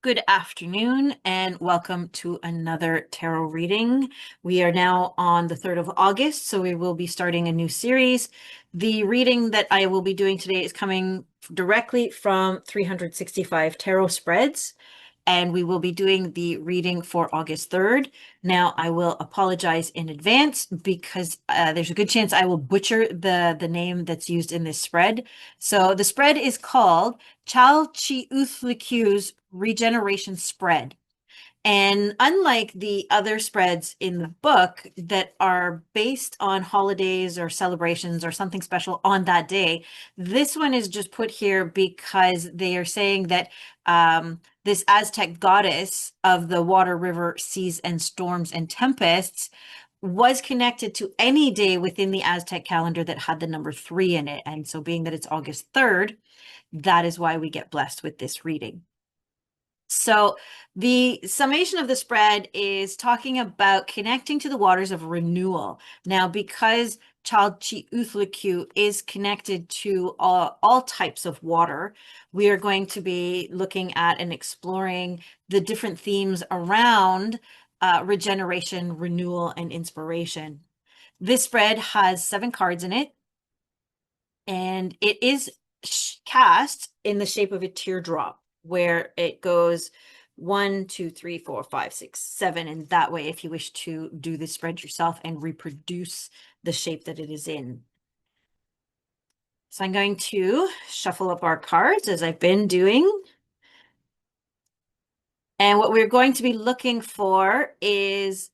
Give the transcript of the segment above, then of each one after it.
Good afternoon and welcome to another tarot reading. We are now on the 3rd of August, so we will be starting a new series. The reading that I will be doing today is coming directly from 365 Tarot Spreads, and we will be doing the reading for August 3rd. Now, I will apologize in advance because there's a good chance I will butcher the name that's used in this spread. So the spread is called Chalchiuhtlicue's Regeneration Spread. And unlike the other spreads in the book that are based on holidays or celebrations or something special on that day, this one is just put here because they are saying that this Aztec goddess of the water, river, seas, and storms and tempests was connected to any day within the Aztec calendar that had the number 3 in it. And so being that it's August 3rd, that is why we get blessed with this reading. So the summation of the spread is talking about connecting to the waters of renewal. Now, because Chalchiuhtlicue is connected to all types of water, we are going to be looking at and exploring the different themes around regeneration, renewal, and inspiration. This spread has 7 cards in it, and it is cast in the shape of a teardrop, where it goes 1, 2, 3, 4, 5, 6, 7. And that way, if you wish to do this spread yourself and reproduce the shape that it is in. So I'm going to shuffle up our cards as I've been doing. And what we're going to be looking for is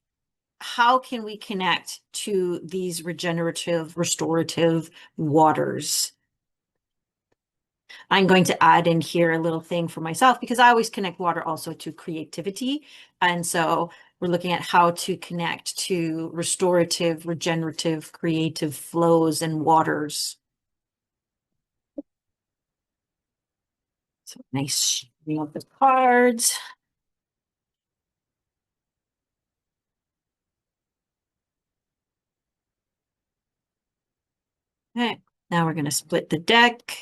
how can we connect to these regenerative, restorative waters? I'm going to add in here a little thing for myself because I always connect water also to creativity. And so we're looking at how to connect to restorative, regenerative, creative flows and waters. So nice shading of the cards. Okay, now we're going to split the deck.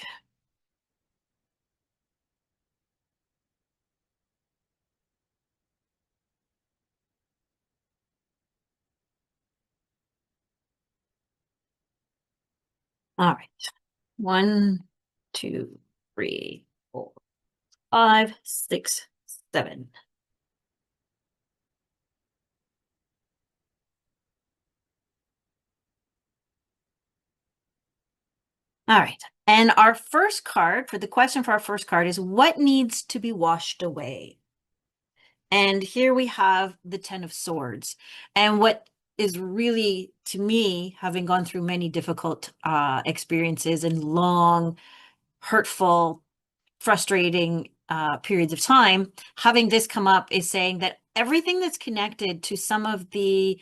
All right. 1, 2, 3, 4, 5, 6, 7. All right. And our first card, for the question for our first card, is what needs to be washed away? And here we have the 10 of Swords. And what is really, to me, having gone through many difficult experiences and long, hurtful, frustrating periods of time, having this come up is saying that everything that's connected to some of the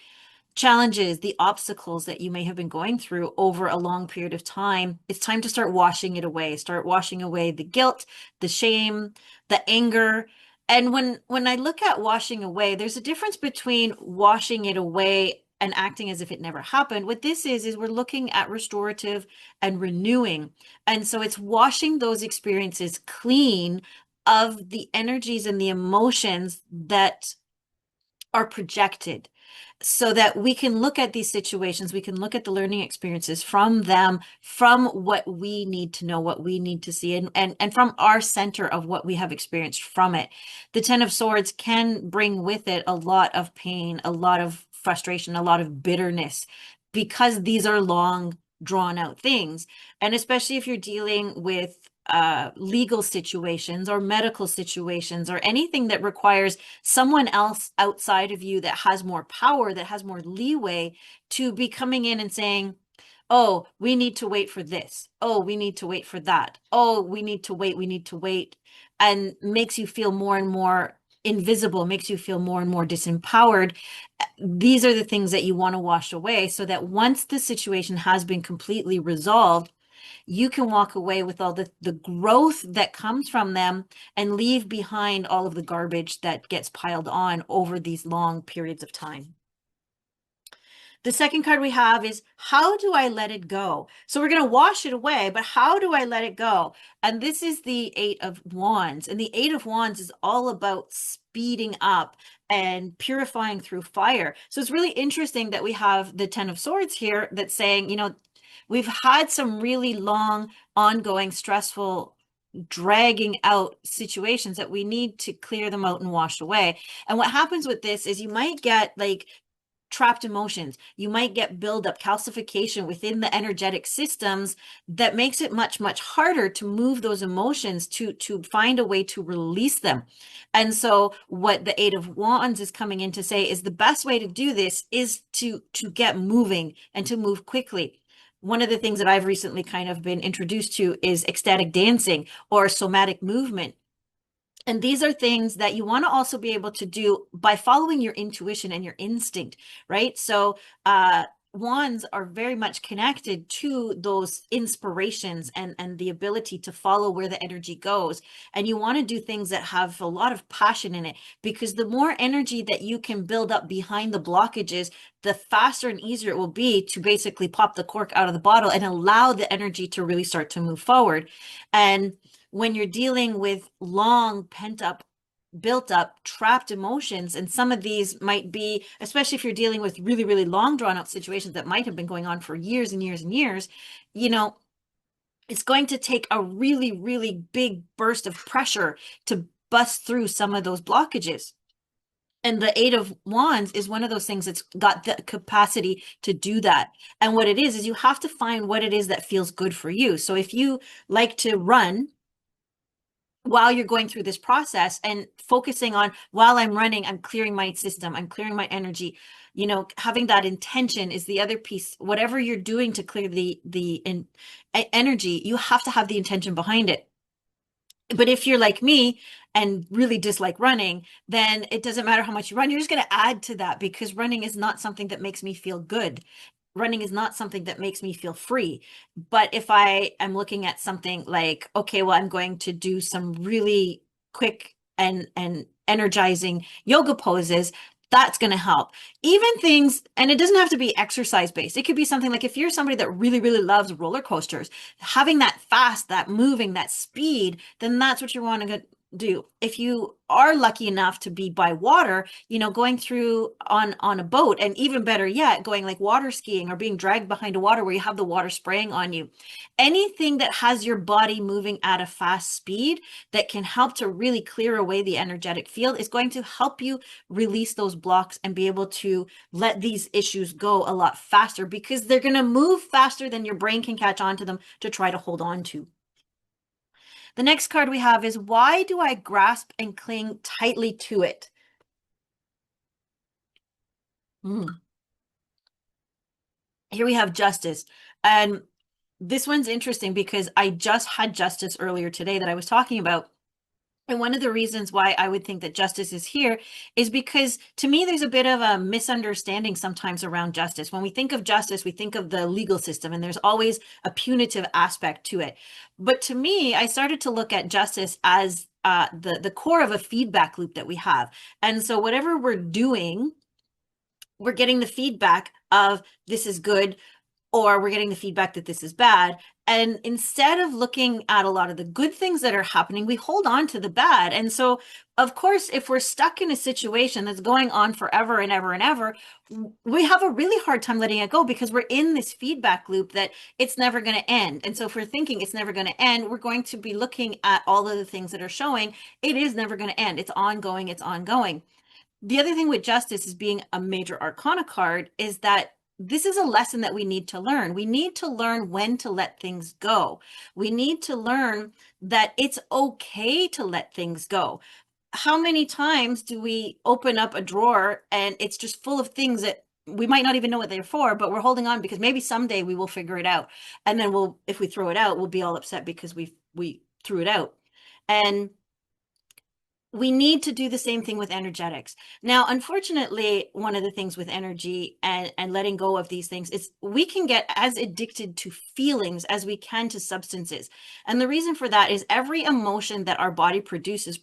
challenges, the obstacles that you may have been going through over a long period of time, it's time to start washing it away. Start washing away the guilt, the shame, the anger. And when I look at washing away, there's a difference between washing it away and acting as if it never happened. What this is we're looking at restorative and renewing. And so it's washing those experiences clean of the energies and the emotions that are projected, so that we can look at these situations, we can look at the learning experiences from them, from what we need to know, what we need to see, and from our center of what we have experienced from it. The 10 of Swords can bring with it a lot of pain, a lot of frustration, a lot of bitterness, because these are long, drawn out things. And especially if you're dealing with legal situations or medical situations or anything that requires someone else outside of you that has more power, that has more leeway to be coming in and saying, oh, we need to wait for this. Oh, we need to wait for that. Oh, we need to wait. We need to wait. And makes you feel more and more invisible, makes you feel more and more disempowered. These are the things that you want to wash away so that once the situation has been completely resolved, you can walk away with all the growth that comes from them and leave behind all of the garbage that gets piled on over these long periods of time. The second card we have is, how do I let it go? So we're going to wash it away, but how do I let it go? And this is the Eight of Wands. And the Eight of Wands is all about speeding up and purifying through fire. So it's really interesting that we have the Ten of Swords here that's saying, we've had some really long, ongoing, stressful, dragging out situations that we need to clear them out and wash away. And what happens with this is you might get like trapped emotions. You might get buildup, calcification within the energetic systems that makes it much, much harder to move those emotions, to find a way to release them. And so what the Eight of Wands is coming in to say is the best way to do this is to get moving and to move quickly. One of the things that I've recently kind of been introduced to is ecstatic dancing or somatic movement. And these are things that you want to also be able to do by following your intuition and your instinct, right? So wands are very much connected to those inspirations and the ability to follow where the energy goes. And you want to do things that have a lot of passion in it, because the more energy that you can build up behind the blockages, the faster and easier it will be to basically pop the cork out of the bottle and allow the energy to really start to move forward. And when you're dealing with long pent up, built up, trapped emotions, and some of these might be, especially if you're dealing with really, really long drawn out situations that might have been going on for years and years and years, it's going to take a really, really big burst of pressure to bust through some of those blockages. And the Eight of Wands is one of those things that's got the capacity to do that. And what it is you have to find what it is that feels good for you. So if you like to run, while you're going through this process and focusing on, while I'm running, I'm clearing my system, I'm clearing my energy, having that intention is the other piece. Whatever you're doing to clear the energy, you have to have the intention behind it. But if you're like me and really dislike running, then it doesn't matter how much you run. You're just going to add to that, because running is not something that makes me feel good. Running is not something that makes me feel free. But if I am looking at something like, okay, well, I'm going to do some really quick and energizing yoga poses, that's going to help. Even things, and it doesn't have to be exercise based. It could be something like, if you're somebody that really, really loves roller coasters, having that fast, that moving, that speed, then that's what you want to do. If you are lucky enough to be by water, going through on a boat, and even better yet, going like water skiing or being dragged behind a water where you have the water spraying on you. Anything that has your body moving at a fast speed that can help to really clear away the energetic field is going to help you release those blocks and be able to let these issues go a lot faster, because they're going to move faster than your brain can catch on to them to try to hold on to. The next card we have is, why do I grasp and cling tightly to it? Here we have Justice. And this one's interesting because I just had Justice earlier today that I was talking about. And one of the reasons why I would think that Justice is here is because, to me, there's a bit of a misunderstanding sometimes around justice. When we think of justice, we think of the legal system, and there's always a punitive aspect to it. But to me, I started to look at justice as the core of a feedback loop that we have. And so whatever we're doing, we're getting the feedback of this is good, or we're getting the feedback that this is bad. And instead of looking at a lot of the good things that are happening, we hold on to the bad. And so, of course, if we're stuck in a situation that's going on forever and ever and ever, we have a really hard time letting it go, because we're in this feedback loop that it's never going to end. And so if we're thinking it's never going to end, we're going to be looking at all of the things that are showing it is never going to end. It's ongoing. It's ongoing. The other thing with Justice is being a major arcana card is that this is a lesson that we need to learn. We need to learn when to let things go. We need to learn that it's okay to let things go. How many times do we open up a drawer and it's just full of things that we might not even know what they're for, but we're holding on because maybe someday we will figure it out. And then if we throw it out, we'll be all upset because we threw it out. And we need to do the same thing with energetics. Now, unfortunately, one of the things with energy and letting go of these things is we can get as addicted to feelings as we can to substances. And the reason for that is every emotion that our body produces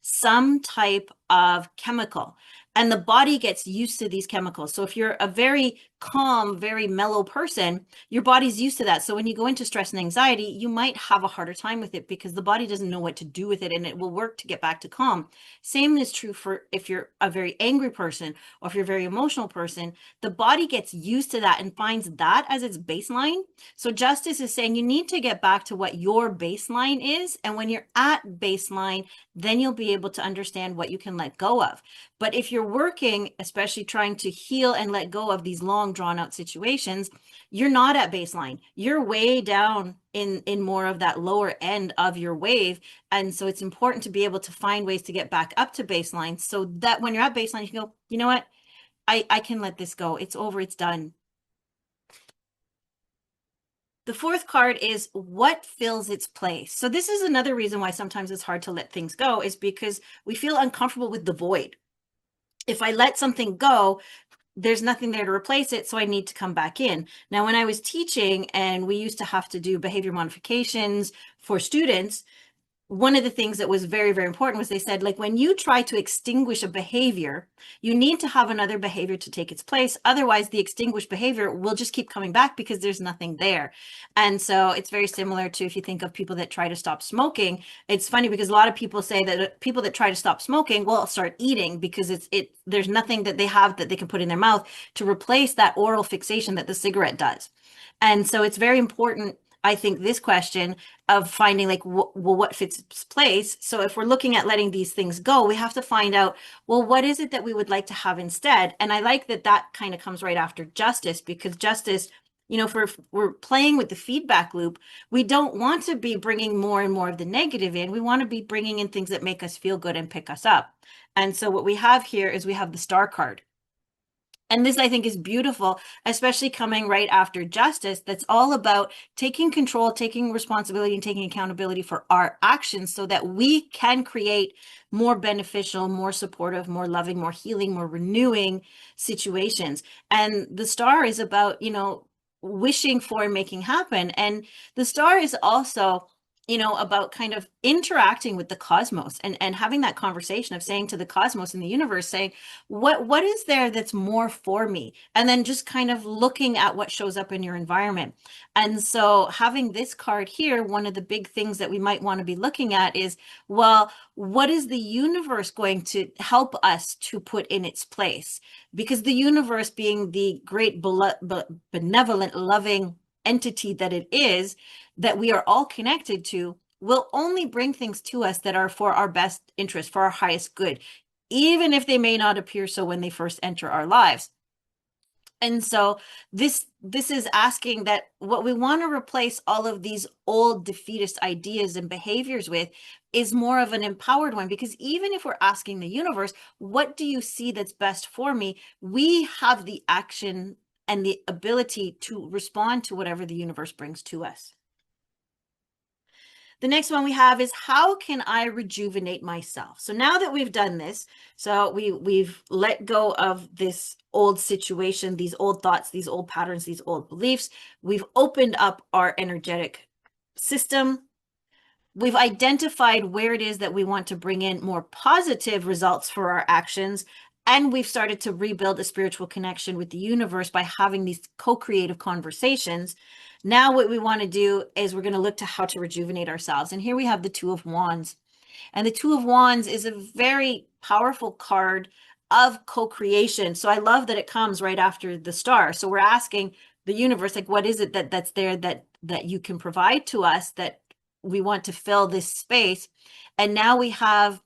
some type of chemical. and the body gets used to these chemicals. So if you're a very calm, very mellow person, your body's used to that. So when you go into stress and anxiety, you might have a harder time with it because the body doesn't know what to do with it, and it will work to get back to calm. Same is true for if you're a very angry person or if you're a very emotional person, the body gets used to that and finds that as its baseline. So justice is saying you need to get back to what your baseline is. And when you're at baseline, then you'll be able to understand what you can let go of. But if you're working, especially trying to heal and let go of these long drawn out situations, you're not at baseline. You're way down in more of that lower end of your wave. And so it's important to be able to find ways to get back up to baseline so that when you're at baseline, you can go, you know what? I can let this go. It's over. It's done. The fourth card is what fills its place. So this is another reason why sometimes it's hard to let things go, is because we feel uncomfortable with the void. If I let something go, there's nothing there to replace it, so I need to come back in. Now, when I was teaching and we used to have to do behavior modifications for students, one of the things that was very, very important was they said, like, when you try to extinguish a behavior, you need to have another behavior to take its place. Otherwise, the extinguished behavior will just keep coming back because there's nothing there. And so it's very similar to if you think of people that try to stop smoking. It's funny because a lot of people say that people that try to stop smoking will start eating because there's nothing that they have that they can put in their mouth to replace that oral fixation that the cigarette does. And so it's very important, I think, this question of finding like, well, what fits its place. So if we're looking at letting these things go, we have to find out, well, what is it that we would like to have instead? And I like that that kind of comes right after justice, because justice, you know, if we're playing with the feedback loop, we don't want to be bringing more and more of the negative in. We want to be bringing in things that make us feel good and pick us up. And so what we have here is we have the star card. And this, I think, is beautiful, especially coming right after justice. That's all about taking control, taking responsibility, and taking accountability for our actions so that we can create more beneficial, more supportive, more loving, more healing, more renewing situations. And the star is about, you know, wishing for and making happen. And the star is also, you know, about kind of interacting with the cosmos and having that conversation of saying to the cosmos and the universe, saying, what is there that's more for me? And then just kind of looking at what shows up in your environment. And so having this card here, one of the big things that we might want to be looking at is, well, what is the universe going to help us to put in its place? Because the universe, being the great benevolent, loving entity that it is, that we are all connected to, will only bring things to us that are for our best interest, for our highest good, even if they may not appear so when they first enter our lives. And so this is asking that what we want to replace all of these old defeatist ideas and behaviors with is more of an empowered one. Because even if we're asking the universe, what do you see that's best for me? We have the action and the ability to respond to whatever the universe brings to us. The next one we have is, how can I rejuvenate myself? So now that we've done this, so we've let go of this old situation, these old thoughts, these old patterns, these old beliefs. We've opened up our energetic system. We've identified where it is that we want to bring in more positive results for our actions. And we've started to rebuild a spiritual connection with the universe by having these co-creative conversations. Now what we want to do is we're going to look to how to rejuvenate ourselves. And here we have the Two of Wands. And the Two of Wands is a very powerful card of co-creation. So I love that it comes right after the star. So we're asking the universe, like, what is it that's there that you can provide to us, that we want to fill this space? And now we have,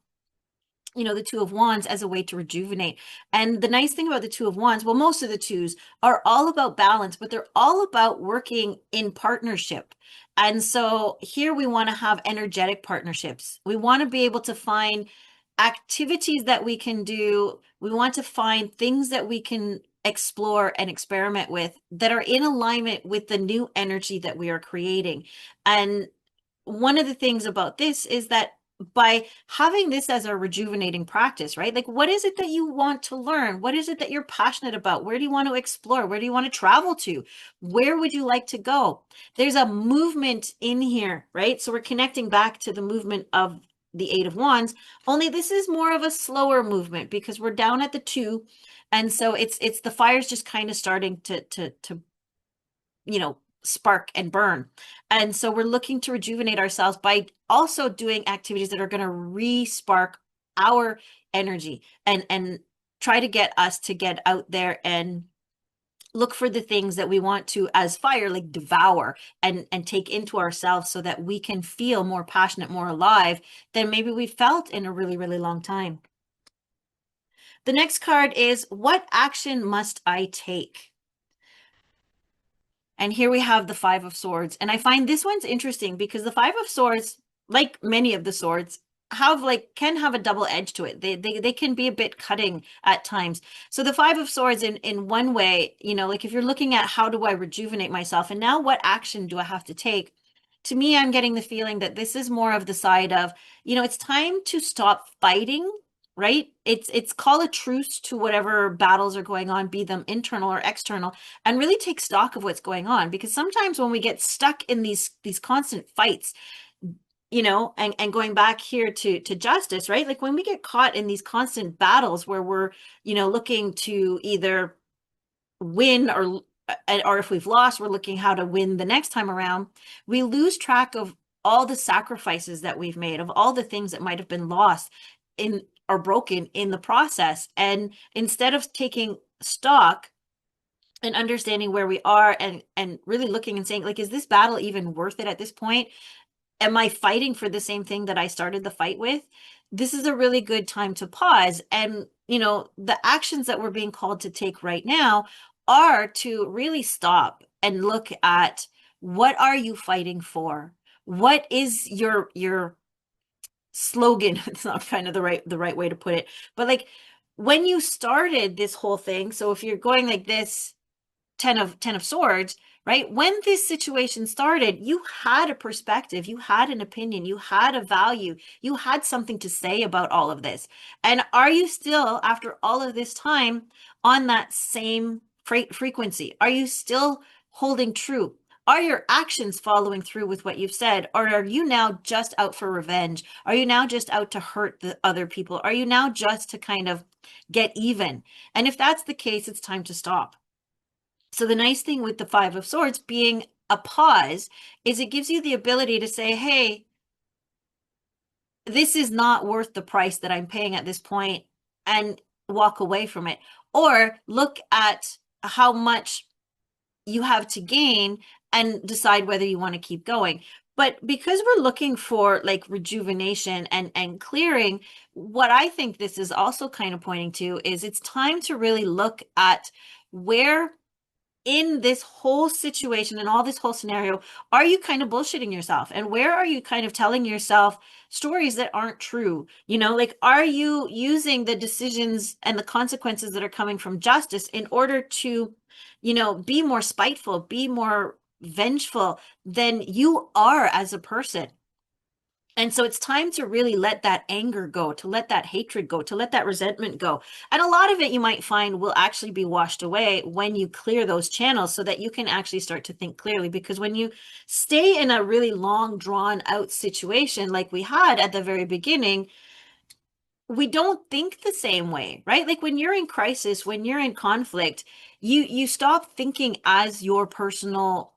you know, the Two of Wands as a way to rejuvenate. And the nice thing about the Two of Wands, well, most of the twos are all about balance, but they're all about working in partnership. And so here we want to have energetic partnerships. We want to be able to find activities that we can do. We want to find things that we can explore and experiment with that are in alignment with the new energy that we are creating. And one of the things about this is that by having this as a rejuvenating practice, right? Like, what is it that you want to learn? What is it that you're passionate about? Where do you want to explore? Where do you want to travel to? Where would you like to go? There's a movement in here, right? So we're connecting back to the movement of the Eight of Wands, only this is more of a slower movement because we're down at the 2. And so it's the fire's just kind of starting to spark and burn. And so we're looking to rejuvenate ourselves by also doing activities that are going to re-spark our energy and try to get us to get out there and look for the things that we want to, as fire, like devour and take into ourselves so that we can feel more passionate, more alive than maybe we felt in a really, really long time. The next card is, what action must I take? And here we have the Five of Swords. And I find this one's interesting because the Five of Swords, like many of the swords, can have a double edge to it. They can be a bit cutting at times. So the Five of Swords in one way, like if you're looking at how do I rejuvenate myself and now what action do I have to take? To me, I'm getting the feeling that this is more of the side of, it's time to stop fighting, right? It's call a truce to whatever battles are going on, be them internal or external, and really take stock of what's going on. Because sometimes when we get stuck in these constant fights, and going back here to justice, right? Like when we get caught in these constant battles where we're, looking to either win or if we've lost, we're looking how to win the next time around, we lose track of all the sacrifices that we've made, of all the things that might have been lost in or broken in the process. And instead of taking stock and understanding where we are and really looking and saying, like, is this battle even worth it at this point? Am I fighting for the same thing that I started the fight with? This is a really good time to pause. And, the actions that we're being called to take right now are to really stop and look at, what are you fighting for? What is your slogan? It's not kind of the right way to put it, but like when you started this whole thing, so if you're going like this, Ten of Swords, right? When this situation started, you had a perspective, you had an opinion, you had a value, you had something to say about all of this. And are you still, after all of this time, on that same frequency? Are you still holding true? Are your actions following through with what you've said? Or are you now just out for revenge? Are you now just out to hurt the other people? Are you now just to kind of get even? And if that's the case, it's time to stop. So the nice thing with the Five of Swords being a pause is it gives you the ability to say, hey, this is not worth the price that I'm paying at this point, and walk away from it. Or look at how much you have to gain and decide whether you want to keep going. But because we're looking for like rejuvenation and clearing, what I think this is also kind of pointing to is it's time to really look at where in this whole situation and all this whole scenario, are you kind of bullshitting yourself? And where are you kind of telling yourself stories that aren't true? Like, are you using the decisions and the consequences that are coming from justice in order to, be more spiteful, be more vengeful than you are as a person? And so it's time to really let that anger go, to let that hatred go, to let that resentment go. And a lot of it you might find will actually be washed away when you clear those channels so that you can actually start to think clearly. Because when you stay in a really long, drawn out situation like we had at the very beginning, we don't think the same way, right? Like when you're in crisis, when you're in conflict, you stop thinking as your personal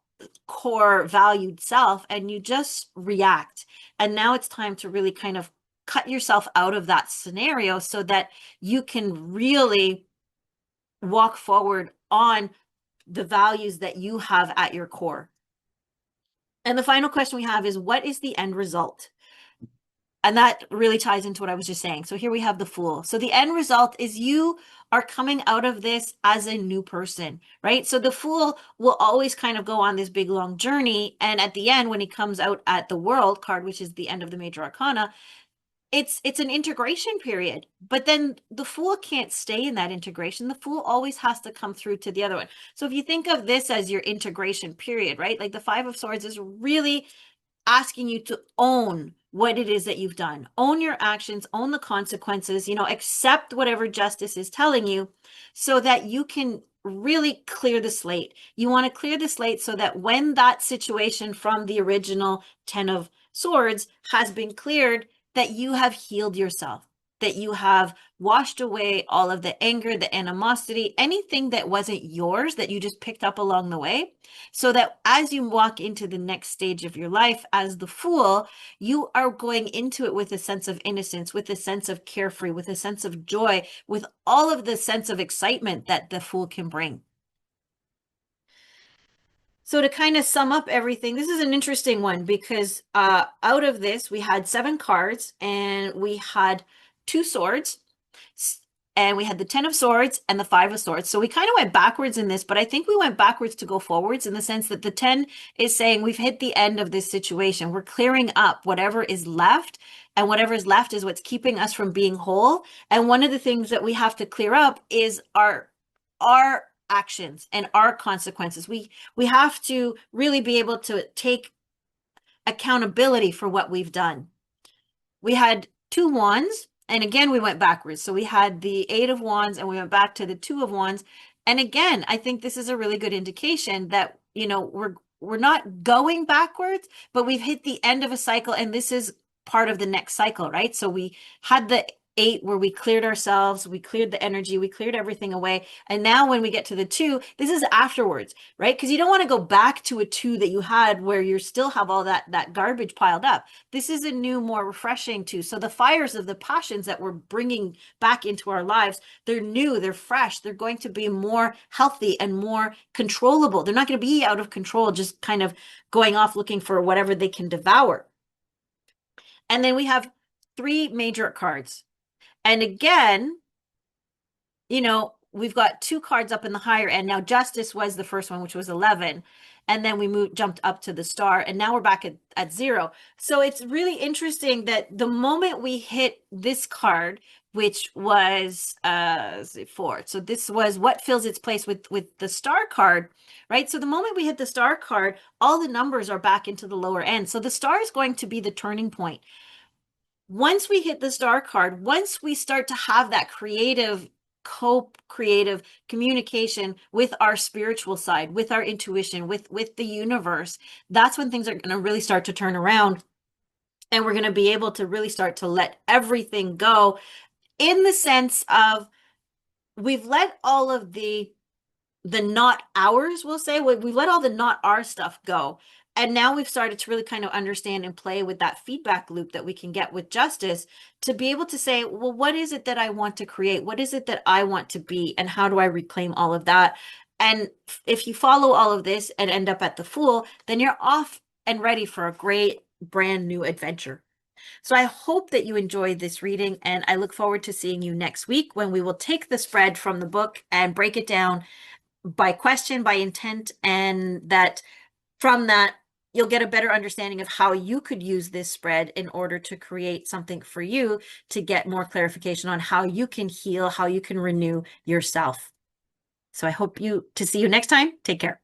core valued self and you just react. And now it's time to really kind of cut yourself out of that scenario so that you can really walk forward on the values that you have at your core. And the final question we have is, what is the end result? And that really ties into what I was just saying. So here we have the Fool. So the end result is you are coming out of this as a new person, right? So the Fool will always kind of go on this big, long journey. And at the end, when he comes out at the World card, which is the end of the major arcana, it's an integration period. But then the Fool can't stay in that integration. The Fool always has to come through to the other one. So if you think of this as your integration period, right? Like the Five of Swords is really asking you to own what it is that you've done, own your actions, own the consequences, accept whatever justice is telling you so that you can really clear the slate. You want to clear the slate so that when that situation from the original 10 of Swords has been cleared, that you have healed yourself, that you have washed away all of the anger, the animosity, anything that wasn't yours that you just picked up along the way, so that as you walk into the next stage of your life as the Fool, you are going into it with a sense of innocence, with a sense of carefree, with a sense of joy, with all of the sense of excitement that the Fool can bring. So to kind of sum up everything, this is an interesting one because out of this, we had 7 cards and we had 2 swords and we had the 10 of swords and the 5 of swords. So we kind of went backwards in this, but I think we went backwards to go forwards in the sense that the 10 is saying we've hit the end of this situation. We're clearing up whatever is left, and whatever is left is what's keeping us from being whole. And one of the things that we have to clear up is our actions and our consequences. We have to really be able to take accountability for what we've done. We had 2 wands, and again we went backwards. So we had the 8 of wands and we went back to the 2 of wands. And again, I think this is a really good indication that, you know, we're not going backwards, but we've hit the end of a cycle, and this is part of the next cycle, right? So we had the 8 where we cleared ourselves, we cleared the energy, we cleared everything away. And now when we get to the 2, this is afterwards, right? Because you don't want to go back to a 2 that you had where you still have all that garbage piled up. This is a new, more refreshing 2. So the fires of the passions that we're bringing back into our lives, they're new, they're fresh, they're going to be more healthy and more controllable. They're not going to be out of control, just kind of going off looking for whatever they can devour. And then we have 3 major cards. And again, you know, we've got 2 cards up in the higher end. Now, Justice was the first one, which was 11. And then we jumped up to the Star, and now we're back at 0. So it's really interesting that the moment we hit this card, which was 4. So this was what fills its place with the Star card, right? So the moment we hit the Star card, all the numbers are back into the lower end. So the Star is going to be the turning point. Once we hit the Star card, once we start to have that creative co-creative communication with our spiritual side, with our intuition, with the universe, that's when things are going to really start to turn around, and we're going to be able to really start to let everything go, in the sense of we've let all of the not ours, we'll say, we've let all the not our stuff go. And now we've started to really kind of understand and play with that feedback loop that we can get with Justice, to be able to say, well, what is it that I want to create? What is it that I want to be? And how do I reclaim all of that? And if you follow all of this and end up at the Fool, then you're off and ready for a great brand new adventure. So I hope that you enjoyed this reading, and I look forward to seeing you next week when we will take the spread from the book and break it down by question, by intent, and that from that, you'll get a better understanding of how you could use this spread in order to create something for you to get more clarification on how you can heal, how you can renew yourself. So I hope to see you next time. Take care.